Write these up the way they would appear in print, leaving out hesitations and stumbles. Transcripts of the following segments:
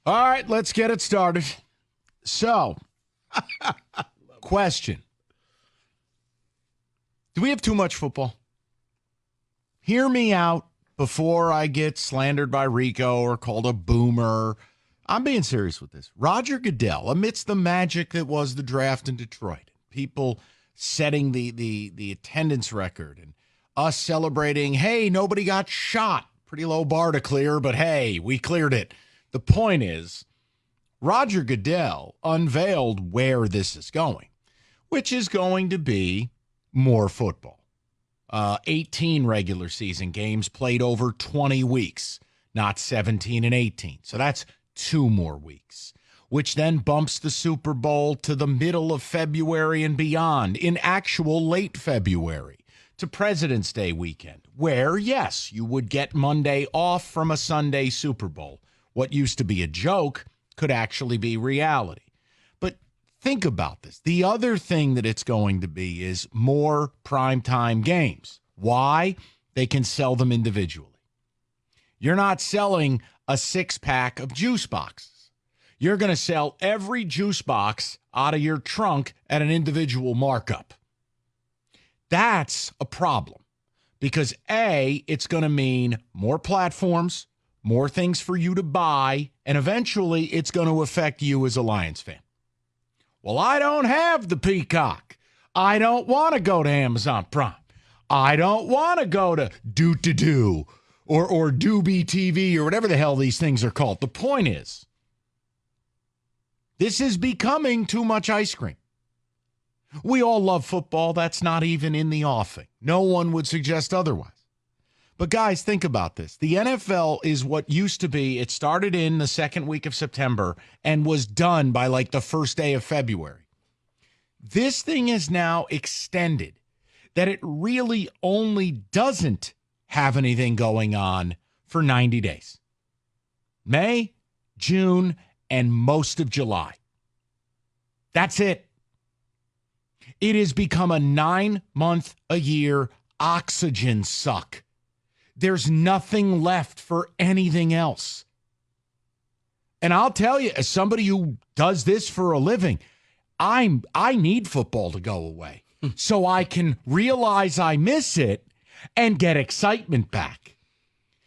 All right, let's get it started. So, question. Do we have too much football? Hear me out before I get slandered by Rico or called a boomer. I'm being serious with this. Roger Goodell, amidst the magic that was the draft in Detroit, people setting the attendance record and us celebrating, hey, nobody got shot. Pretty low bar to clear, but hey, we cleared it. The point is, Roger Goodell unveiled where this is going, which is going to be more football. 18 regular season games played over 20 weeks, not 17 and 18. So that's 2 more weeks, which then bumps the Super Bowl to the middle of February and beyond, in actual late February, to President's Day weekend, where, yes, you would get Monday off from a Sunday Super Bowl. What used to be a joke could actually be reality. But think about this. The other thing that it's going to be is more primetime games. Why? They can sell them individually. You're not selling a 6-pack of juice boxes. You're going to sell every juice box out of your trunk at an individual markup. That's a problem because, A, it's going to mean more platforms, more things for you to buy, and eventually it's going to affect you as a Lions fan. Well, I don't have the Peacock. I don't want to go to Amazon Prime. I don't want to go to Doo-to-Doo or Doobie TV or whatever the hell these things are called. The point is, this is becoming too much ice cream. We all love football. That's not even in the offing. No one would suggest otherwise. But guys, think about this. The NFL is what used to be. It started in the second week of September and was done by like the first day of February. This thing is now extended that it really only doesn't have anything going on for 90 days. May, June, and most of July. That's it. It has become a 9-month-a-year oxygen suck. There's nothing left for anything else. And I'll tell you, as somebody who does this for a living, I need football to go away so I can realize I miss it and get excitement back.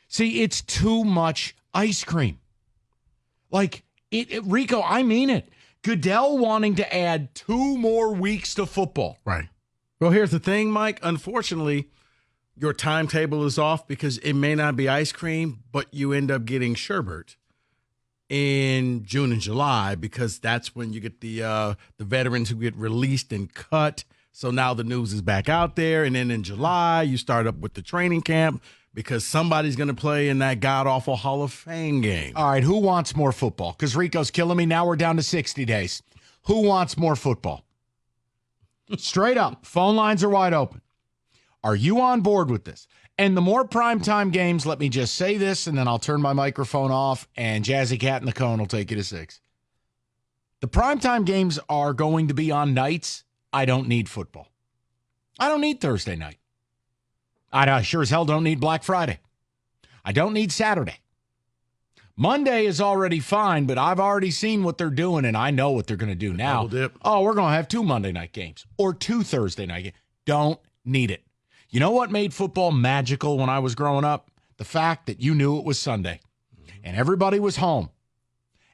See, it's too much ice cream. Like, Rico, I mean it. Goodell wanting to add 2 more weeks to football. Right. Well, here's the thing, Mike. Unfortunately, your timetable is off because it may not be ice cream, but you end up getting sherbet in June and July because that's when you get the veterans who get released and cut. So now the news is back out there. And then in July, you start up with the training camp because somebody's going to play in that god-awful Hall of Fame game. All right, who wants more football? Because Rico's killing me. Now we're down to 60 days. Who wants more football? Straight up. Phone lines are wide open. Are you on board with this? And the more primetime games, let me just say this, and then I'll turn my microphone off, and Jazzy Cat in the Cone will take you to 6. The primetime games are going to be on nights I don't need football. I don't need Thursday night. I sure as hell don't need Black Friday. I don't need Saturday. Monday is already fine, but I've already seen what they're doing, and I know what they're going to do now. Oh, we're going to have 2 Monday night games or 2 Thursday night games. Don't need it. You know what made football magical when I was growing up? The fact that you knew it was Sunday, and everybody was home,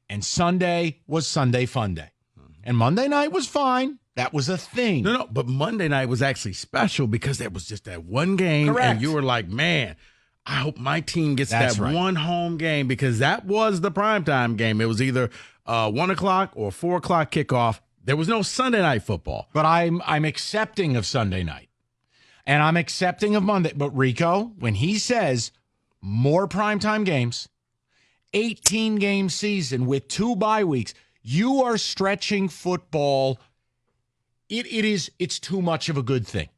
and Sunday was Sunday fun day, and Monday night was fine. That was a thing. No, but Monday night was actually special because there was just that one game. Correct. And you were like, man, I hope my team gets That's that right. one home game because that was the primetime game. It was either 1 o'clock or 4 o'clock kickoff. There was no Sunday night football. But I'm accepting of Sunday night, and I'm accepting of Monday. But Rico, when he says more primetime games, 18-game season with 2 bye weeks, you are stretching football. It's too much of a good thing.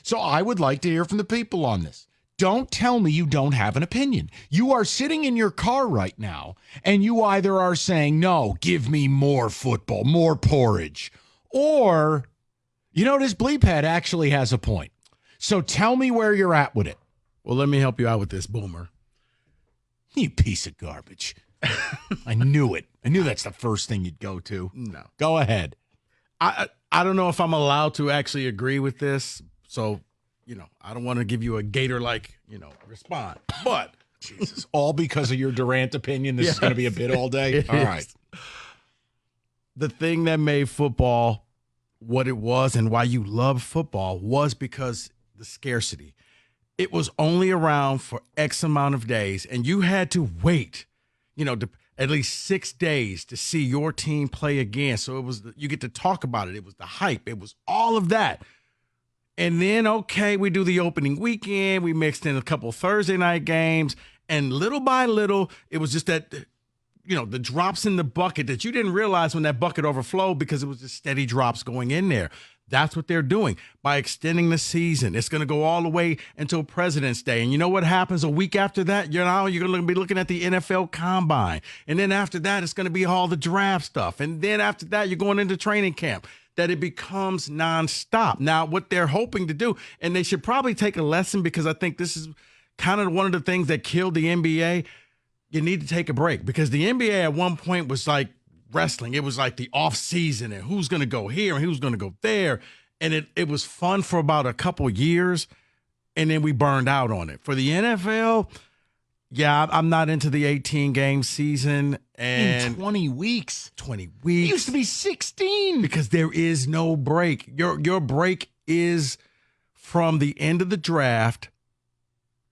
So I would like to hear from the people on this. Don't tell me you don't have an opinion. You are sitting in your car right now, and you either are saying, no, give me more football, more porridge, or, you know, this bleephead actually has a point. So tell me where you're at with it. Well, let me help you out with this, Boomer. You piece of garbage. I knew it. I knew that's the first thing you'd go to. No. Go ahead. I don't know if I'm allowed to actually agree with this. So, I don't want to give you a Gator-like, response. But Jesus, all because of your Durant opinion, this is going to be a bit all day? All right. The thing that made football what it was and why you love football was because the scarcity. It was only around for X amount of days, and you had to wait, at least 6 days to see your team play again. So it was you get to talk about it. It was the hype. It was all of that. And then, okay, we do the opening weekend. We mixed in a couple Thursday night games, and little by little, it was just that, the drops in the bucket that you didn't realize when that bucket overflowed because it was just steady drops going in there. That's what they're doing by extending the season. It's going to go all the way until President's Day. And you know what happens a week after that? You're going to be looking at the NFL Combine. And then after that, it's going to be all the draft stuff. And then after that, you're going into training camp. That it becomes nonstop. Now, what they're hoping to do, and they should probably take a lesson because I think this is kind of one of the things that killed the NBA. You need to take a break because the NBA at one point was like wrestling. It was like the off season and who's going to go here and who's going to go there. And it was fun for about a couple years, and then we burned out on it. For the NFL, yeah, I'm not into the 18-game season. And 20 weeks. 20 weeks. It used to be 16. Because there is no break. Your break is from the end of the draft.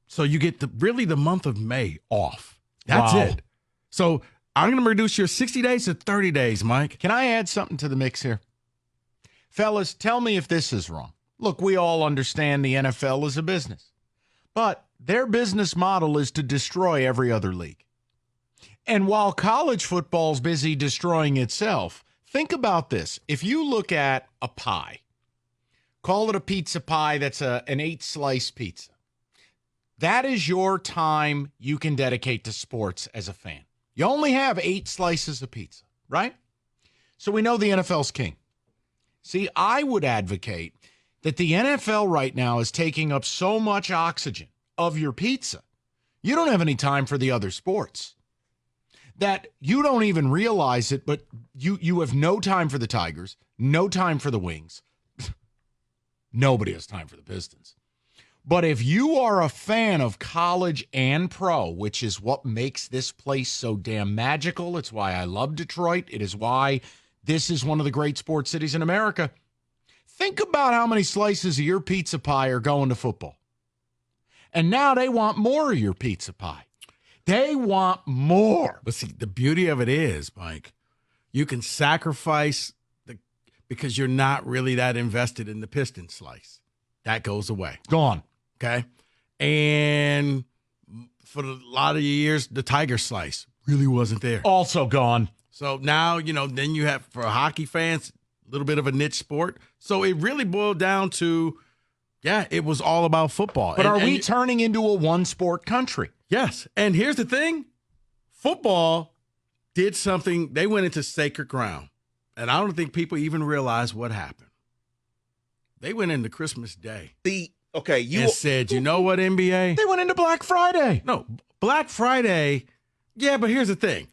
So you get really the month of May off. That's it. So I'm going to reduce your 60 days to 30 days, Mike. Can I add something to the mix here? Fellas, tell me if this is wrong. Look, we all understand the NFL is a business, but their business model is to destroy every other league. And while college football's busy destroying itself, think about this. If you look at a pie, call it a pizza pie that's an 8-slice pizza. That is your time you can dedicate to sports as a fan. You only have 8 slices of pizza, right? So we know the NFL's king. See, I would advocate that the NFL right now is taking up so much oxygen of your pizza. You don't have any time for the other sports. That you don't even realize it, but you have no time for the Tigers, no time for the Wings. Nobody has time for the Pistons. But if you are a fan of college and pro, which is what makes this place so damn magical, it's why I love Detroit. It is why this is one of the great sports cities in America. Think about how many slices of your pizza pie are going to football. And now they want more of your pizza pie. They want more. But see, the beauty of it is, Mike, you can sacrifice because you're not really that invested in the Piston slice. That goes away. Gone. Okay. And for a lot of years, the Tiger slice really wasn't there. Also gone. So now, then you have, for hockey fans, a little bit of a niche sport. So it really boiled down to, it was all about football. But are we turning into a one-sport country? Yes. And here's the thing. Football did something. They went into sacred ground. And I don't think people even realize what happened. They went into Christmas Day. And said, you know what, NBA? They went into Black Friday. No, Black Friday. Yeah, but here's the thing.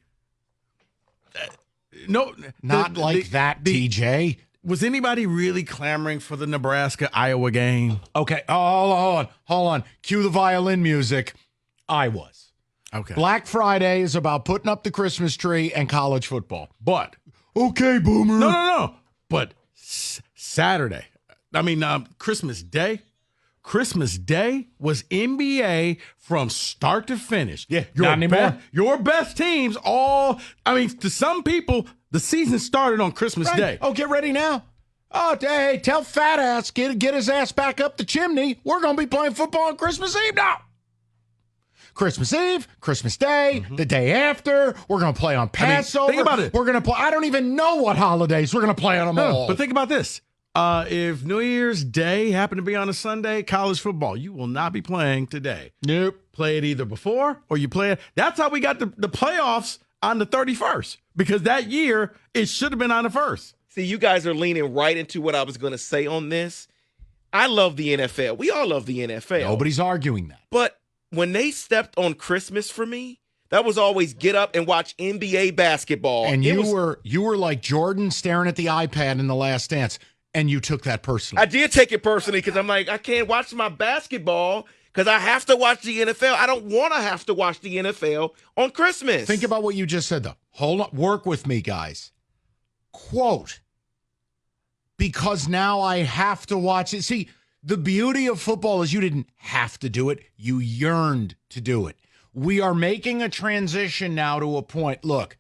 TJ. Was anybody really clamoring for the Nebraska-Iowa game? Okay. Oh, hold on. Cue the violin music. I was. Okay. Black Friday is about putting up the Christmas tree and college football. But, okay, boomer. No. But Saturday. Christmas Day. Christmas Day was NBA from start to finish. Yeah, not anymore. Your best teams to some people, the season started on Christmas Day. Oh, get ready now. Oh, hey, tell fat ass, get his ass back up the chimney. We're going to be playing football on Christmas Eve now. Christmas Eve, Christmas Day, the day after. We're going to play on Passover. Think about it. We're going to play. I don't even know what holidays we're going to play on them all. But think about this. If New Year's Day happened to be on a Sunday, college football, you will not be playing today. Nope. Play it either before or you play it. That's how we got the playoffs on the 31st, because that year it should have been on the 1st. See, you guys are leaning right into what I was going to say on this. I love the NFL. We all love the NFL. Nobody's arguing that. But when they stepped on Christmas for me, That was always get up and watch NBA basketball. And you were like Jordan staring at the iPad in The Last Dance, and you took that personally. I did take it personally because I'm like, I can't watch my basketball because I have to watch the NFL. I don't want to have to watch the NFL on Christmas. Think about what you just said, though. Hold on. Work with me, guys. Quote, because now I have to watch it. See, the beauty of football is you didn't have to do it. You yearned to do it. We are making a transition now to a point. Look,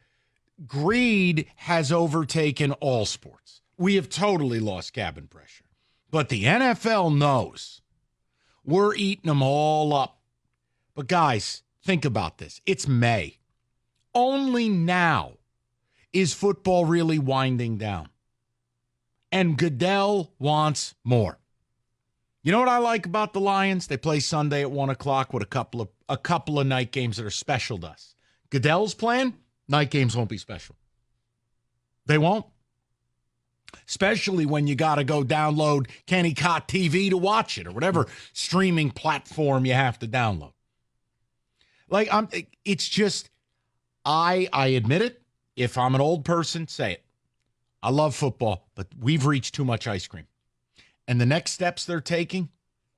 greed has overtaken all sports. We have totally lost cabin pressure. But the NFL knows we're eating them all up. But guys, think about this. It's May. Only now is football really winding down. And Goodell wants more. You know what I like about the Lions? They play Sunday at 1 o'clock with a couple of night games that are special to us. Goodell's plan, night games won't be special. They won't. Especially when you got to go download Kenny Cott TV to watch it or whatever streaming platform you have to download. Like, it's just, I admit it. If I'm an old person, say it. I love football, but we've reached too much ice cream. And the next steps they're taking,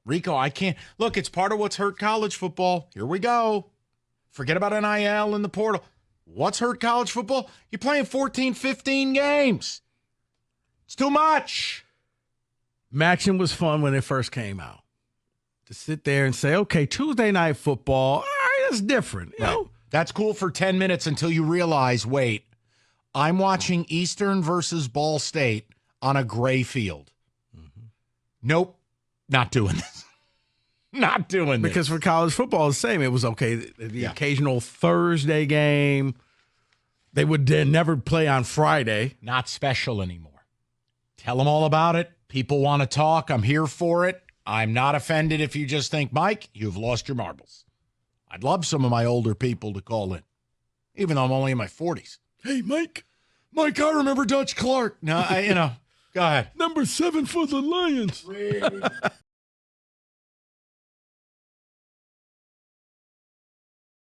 Rico, I can't. Look, it's part of what's hurt college football. Here we go. Forget about NIL and the portal. What's hurt college football? You're playing 14, 15 games. It's too much. Matching was fun when it first came out. To sit there and say, okay, Tuesday night football, all right, that's different. You know? That's cool for 10 minutes until you realize, wait, I'm watching Eastern versus Ball State on a gray field. Nope, not doing this. Not doing this. Because for college football, it's the same. It was okay. The occasional Thursday game. They would then never play on Friday. Not special anymore. Tell them all about it. People want to talk. I'm here for it. I'm not offended if you just think, Mike, you've lost your marbles. I'd love some of my older people to call in, even though I'm only in my 40s. Hey, Mike, I remember Dutch Clark. No, go ahead. Number 7 for the Lions.